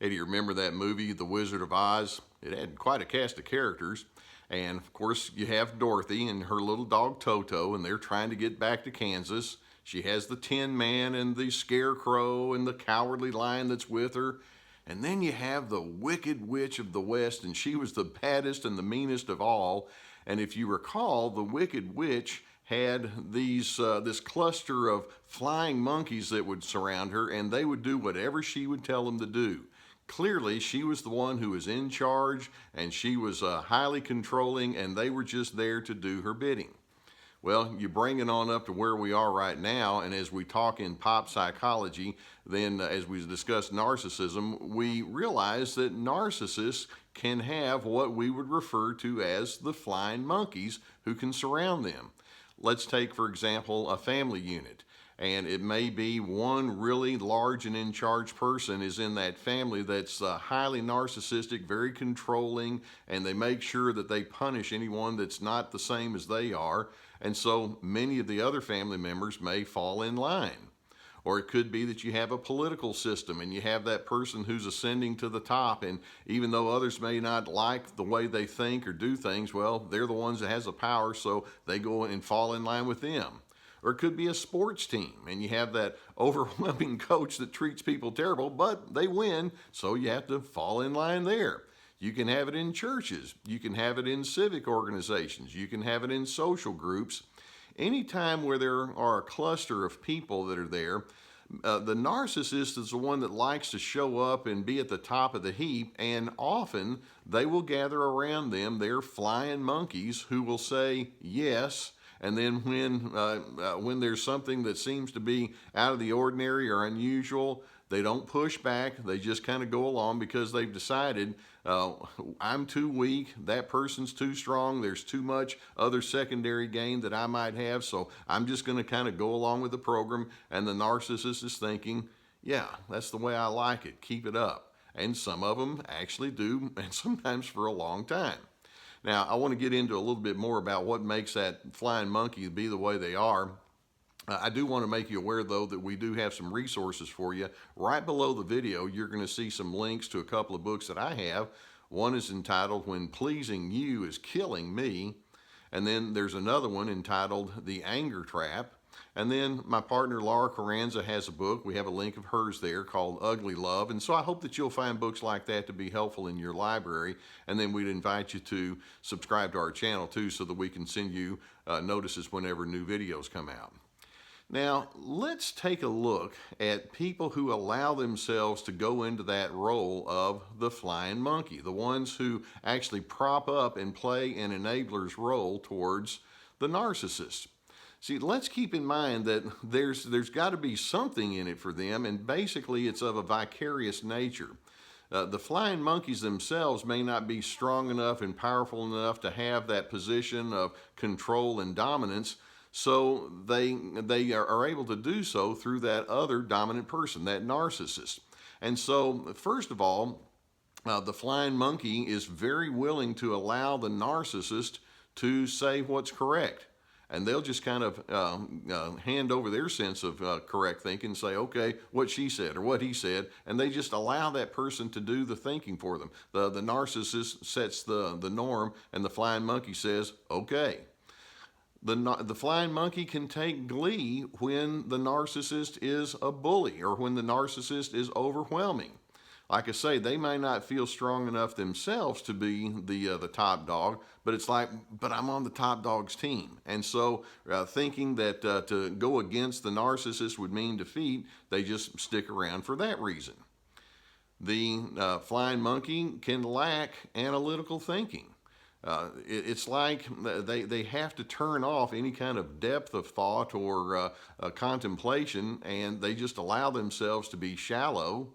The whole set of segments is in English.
Hey, do you remember that movie, The Wizard of Oz? It had quite a cast of characters. And of course, you have Dorothy and her little dog Toto, and they're trying to get back to Kansas. She has the Tin Man and the Scarecrow and the Cowardly Lion that's with her. And then you have the Wicked Witch of the West, and she was the baddest and the meanest of all. And if you recall, the Wicked Witch had this cluster of flying monkeys that would surround her, and they would do whatever she would tell them to do. Clearly, she was the one who was in charge, and she was highly controlling, and they were just there to do her bidding. Well, you bring it on up to where we are right now, and as we talk in pop psychology, then as we discuss narcissism, we realize that narcissists can have what we would refer to as the flying monkeys who can surround them. Let's take, for example, a family unit. And it may be one really large and in charge person is in that family that's highly narcissistic, very controlling, and they make sure that they punish anyone that's not the same as they are. And so many of the other family members may fall in line. Or it could be that you have a political system and you have that person who's ascending to the top, and even though others may not like the way they think or do things, well, they're the ones that has the power, so they go and fall in line with them. Or it could be a sports team, and you have that overwhelming coach that treats people terrible, but they win, so you have to fall in line there. You can have it in churches. You can have it in civic organizations. You can have it in social groups. Anytime where there are a cluster of people that are there, the narcissist is the one that likes to show up and be at the top of the heap, and often they will gather around them their flying monkeys who will say yes. And then when there's something that seems to be out of the ordinary or unusual, they don't push back. They just kind of go along because they've decided, I'm too weak, that person's too strong, there's too much other secondary gain that I might have, so I'm just going to kind of go along with the program. And the narcissist is thinking, yeah, that's the way I like it, keep it up. And some of them actually do, and sometimes for a long time. Now, I want to get into a little bit more about what makes that flying monkey be the way they are. I do want to make you aware, though, that we do have some resources for you. Right below the video, you're going to see some links to a couple of books that I have. One is entitled When Pleasing You is Killing Me. And then there's another one entitled The Anger Trap. And then my partner Laura Carranza has a book. We have a link of hers there called Ugly Love. And so I hope that you'll find books like that to be helpful in your library. And then we'd invite you to subscribe to our channel too, so that we can send you notices whenever new videos come out. Now, let's take a look at people who allow themselves to go into that role of the flying monkey, the ones who actually prop up and play an enabler's role towards the narcissist. See, let's keep in mind that there's got to be something in it for them, and basically it's of a vicarious nature. The flying monkeys themselves may not be strong enough and powerful enough to have that position of control and dominance, so they are able to do so through that other dominant person, that narcissist. And so, first of all, the flying monkey is very willing to allow the narcissist to say what's correct. And they'll just kind of hand over their sense of correct thinking and say, okay, what she said or what he said, and they just allow that person to do the thinking for them. The narcissist sets the norm, and the flying monkey says, okay. The flying monkey can take glee when the narcissist is a bully or when the narcissist is overwhelming. Like I say, they may not feel strong enough themselves to be the top dog, but it's like, but I'm on the top dog's team. And so thinking that to go against the narcissist would mean defeat, they just stick around for that reason. The flying monkey can lack analytical thinking. It's like they have to turn off any kind of depth of thought or contemplation, and they just allow themselves to be shallow.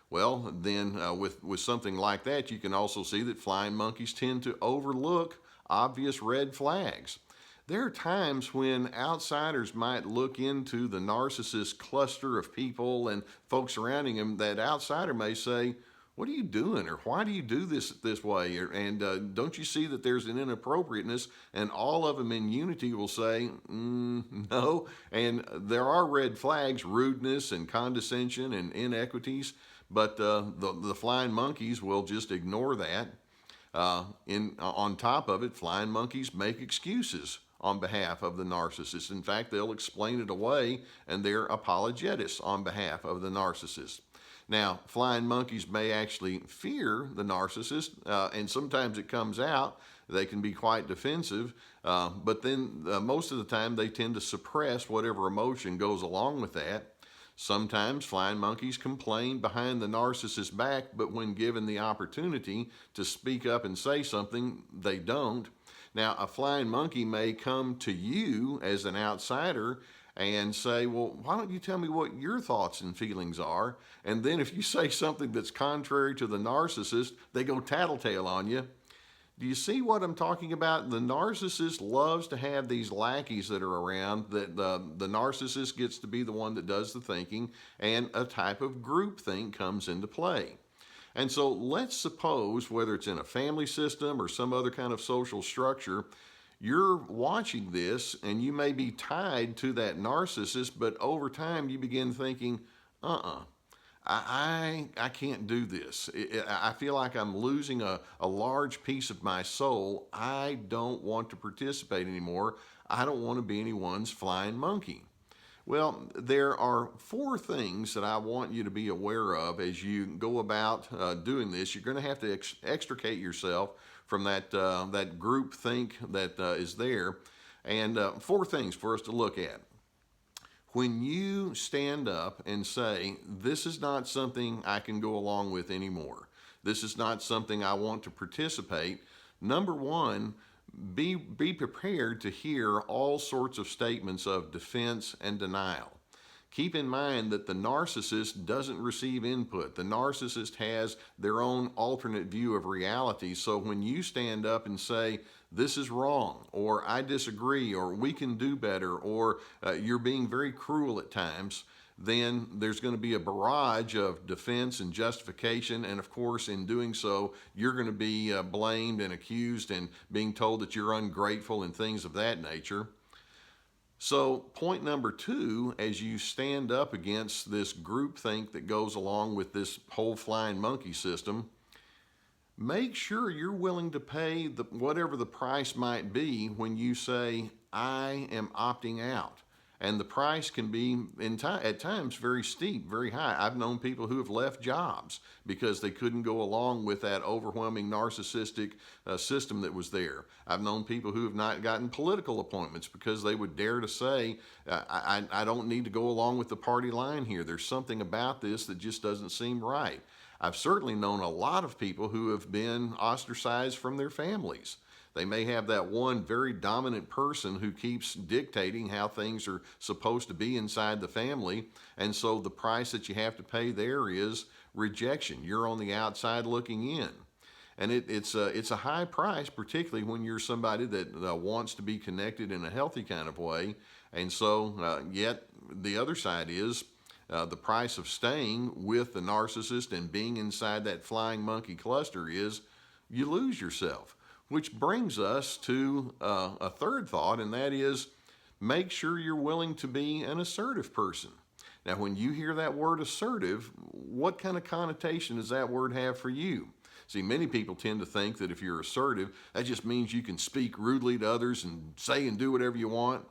Well, then with something like that, you can also see that flying monkeys tend to overlook obvious red flags. There are times when outsiders might look into the narcissist cluster of people and folks surrounding him. That outsider may say, what are you doing? Or why do you do this way? And don't you see that there's an inappropriateness? And all of them in unity will say, no. And there are red flags, rudeness and condescension and inequities. But the flying monkeys will just ignore that. On top of it, flying monkeys make excuses on behalf of the narcissist. In fact, they'll explain it away, and they're apologetists on behalf of the narcissist. Now, flying monkeys may actually fear the narcissist, and sometimes it comes out. They can be quite defensive, but then most of the time they tend to suppress whatever emotion goes along with that. Sometimes flying monkeys complain behind the narcissist's back, but when given the opportunity to speak up and say something, they don't. Now, a flying monkey may come to you as an outsider and say, well, why don't you tell me what your thoughts and feelings are? And then if you say something that's contrary to the narcissist, they go tattletale on you. Do you see what I'm talking about? The narcissist loves to have these lackeys that are around, that the narcissist gets to be the one that does the thinking, and a type of groupthink comes into play. And so let's suppose, whether it's in a family system or some other kind of social structure, you're watching this and you may be tied to that narcissist, but over time you begin thinking, I can't do this. I feel like I'm losing a large piece of my soul. I don't want to participate anymore. I don't want to be anyone's flying monkey. Well, there are 4 things that I want you to be aware of as you go about doing this. You're going to have to extricate yourself from that group think that is there. And 4 things for us to look at. When you stand up and say, this is not something I can go along with anymore, this is not something I want to participate, number 1, be prepared to hear all sorts of statements of defense and denial. Keep in mind that the narcissist doesn't receive input. The narcissist has their own alternate view of reality. So when you stand up and say, this is wrong, or I disagree, or we can do better, or you're being very cruel at times, then there's going to be a barrage of defense and justification. And of course, in doing so, you're going to be blamed and accused and being told that you're ungrateful and things of that nature. So point number 2, as you stand up against this groupthink that goes along with this whole flying monkey system, make sure you're willing to pay whatever the price might be when you say, I am opting out. And the price can be, at times, very steep, very high. I've known people who have left jobs because they couldn't go along with that overwhelming narcissistic system that was there. I've known people who have not gotten political appointments because they would dare to say, I don't need to go along with the party line here. There's something about this that just doesn't seem right. I've certainly known a lot of people who have been ostracized from their families. They may have that one very dominant person who keeps dictating how things are supposed to be inside the family, and so the price that you have to pay there is rejection. You're on the outside looking in. And it's a high price, particularly when you're somebody that wants to be connected in a healthy kind of way. And so yet the other side is the price of staying with the narcissist and being inside that flying monkey cluster is you lose yourself. Which brings us to a third thought, and that is make sure you're willing to be an assertive person. Now, when you hear that word assertive, what kind of connotation does that word have for you? See, many people tend to think that if you're assertive, that just means you can speak rudely to others and say and do whatever you want.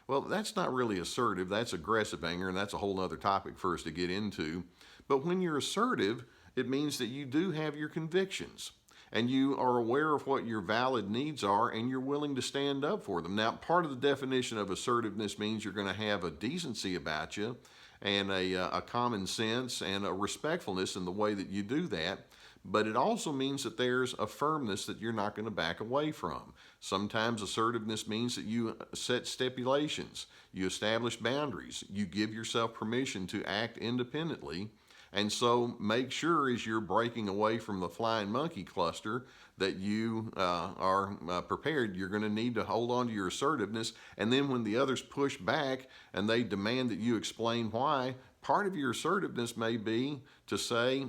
Well, that's not really assertive. That's aggressive anger, and that's a whole other topic for us to get into. But when you're assertive, it means that you do have your convictions, and you are aware of what your valid needs are, and you're willing to stand up for them. Now, part of the definition of assertiveness means you're going to have a decency about you, and a common sense, and a respectfulness in the way that you do that. But it also means that there's a firmness that you're not going to back away from. Sometimes assertiveness means that you set stipulations, you establish boundaries, you give yourself permission to act independently. And so make sure as you're breaking away from the flying monkey cluster that you are prepared. You're going to need to hold on to your assertiveness. And then when the others push back and they demand that you explain why, part of your assertiveness may be to say,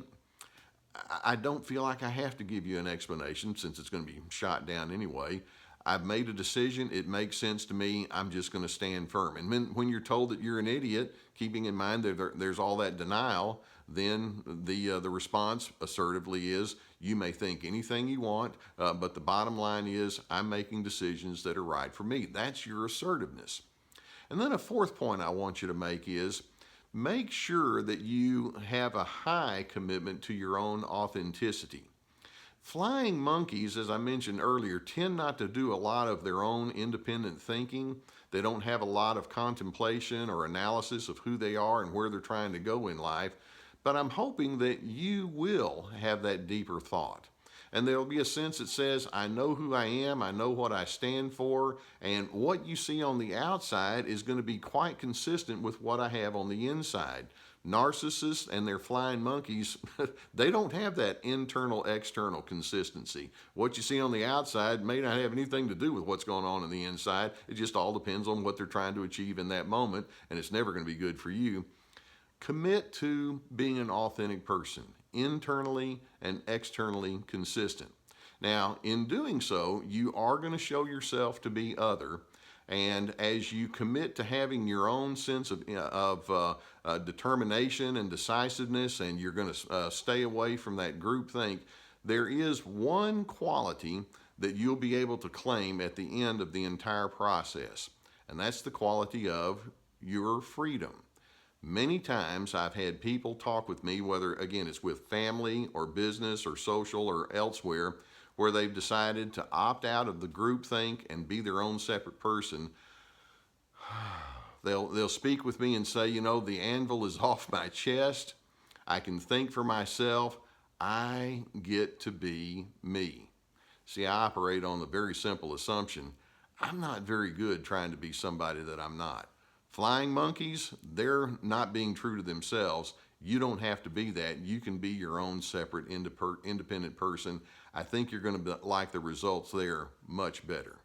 I don't feel like I have to give you an explanation since it's going to be shot down anyway. I've made a decision. It makes sense to me. I'm just going to stand firm. And when you're told that you're an idiot, keeping in mind that there's all that denial, then the response assertively is, you may think anything you want, but the bottom line is, I'm making decisions that are right for me. That's your assertiveness. And then a fourth point I want you to make is, make sure that you have a high commitment to your own authenticity. Flying monkeys, as I mentioned earlier, tend not to do a lot of their own independent thinking. They don't have a lot of contemplation or analysis of who they are and where they're trying to go in life. But I'm hoping that you will have that deeper thought. And there'll be a sense that says, I know who I am, I know what I stand for, and what you see on the outside is going to be quite consistent with what I have on the inside. Narcissists and their flying monkeys, they don't have that internal-external consistency. What you see on the outside may not have anything to do with what's going on the inside. It just all depends on what they're trying to achieve in that moment, and it's never going to be good for you. Commit to being an authentic person, internally and externally consistent. Now, in doing so, you are going to show yourself to be other, and as you commit to having your own sense of determination and decisiveness, and you're going to stay away from that groupthink, there is one quality that you'll be able to claim at the end of the entire process, and that's the quality of your freedom. Many times I've had people talk with me, whether, again, it's with family or business or social or elsewhere, where they've decided to opt out of the groupthink and be their own separate person. They'll speak with me and say, you know, the anvil is off my chest. I can think for myself. I get to be me. See, I operate on the very simple assumption, I'm not very good trying to be somebody that I'm not. Flying monkeys, they're not being true to themselves. You don't have to be that. You can be your own separate, independent person. I think you're going to like the results there much better.